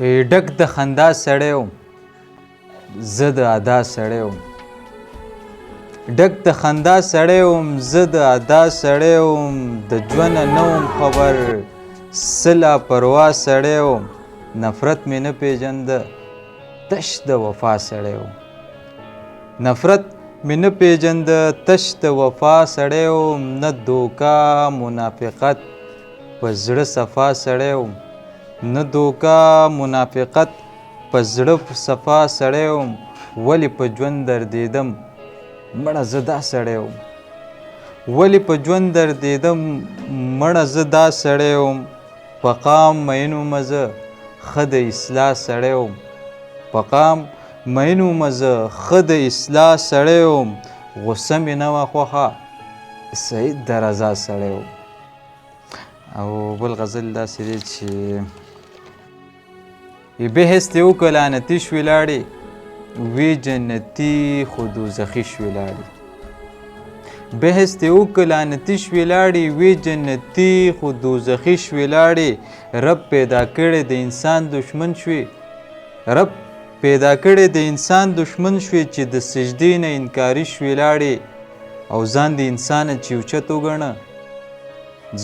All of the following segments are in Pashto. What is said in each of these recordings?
ډک د خندا سړی وم زه د ادا سړی وم ډک د خندا سړی وم زه د ادا سړی وم د ژونده نه وم خبر څه لا پروا سړی وم نفرت مې نه پیژنده تش د وفا سړی وم نفرت مې نه پیژنده تش د وفا سړی وم نه دوکه منافقت په زړه صفا سړی وم نه دوکه منافقت په زړه صفا سړی وم ولې په ژوند دردېدم مړه زه دا سړی وم ولې په ژوند دردېدم مړه زه دا سړی وم په قام مین ومه زه ښه د اصلاح سړی وم په قام مین ومه زه ښه د اصلاح سړی وم غصه مې نه وه خوښه سعید د رضا سړی وم او بل غزل داسې دی چې بحث دې وکړه لعنتي شوې لاړې وی جنتي خو دوزخي شوې لاړې بحث دې وکړه لعنتي شوې لاړې وی جنتي خو دوزخي شوې لاړې رب پیدا کړی د انسان دشمن شوې رب پیدا کړی د انسان دشمن شوې چې د سجدې نه انکاري شوې لاړې او ځان د انسانه چې اوچت وګڼه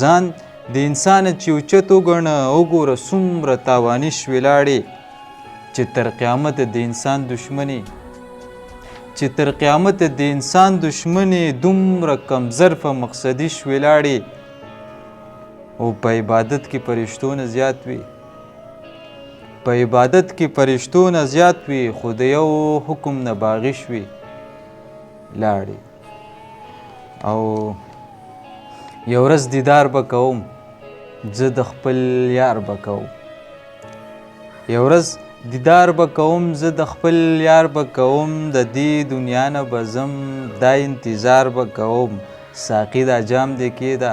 ځان د انسان چې اوچت وګڼه وګوره څومره تاواني شوې لاړې چې تر قیامت د انسان دشمني چې تر قیامت د انسان دشمني دومره کمظرفه مقصدي شوې لاړې او په عبادت کې فرشتو نه زیات وي په عبادت کې فرشتو نه زیات وي خو د یو حکم نه باغي شوي لاړې او یو ورځ دیدار به کوم زه د خپل یار به کوم یو ورځ دیدار به کوم زه د خپل یار به کوم د دې دنیا نه به ځم دا انتظار به کوم ساقي دا جام دې کېده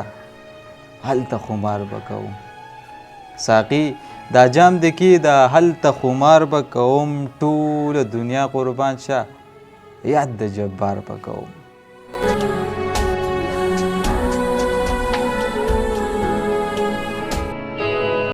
هلته خمار به کوم ساقي دا جام دې کېده هلته خمار به کوم ټوله دنیا قربان شه یاد د جبار به کوم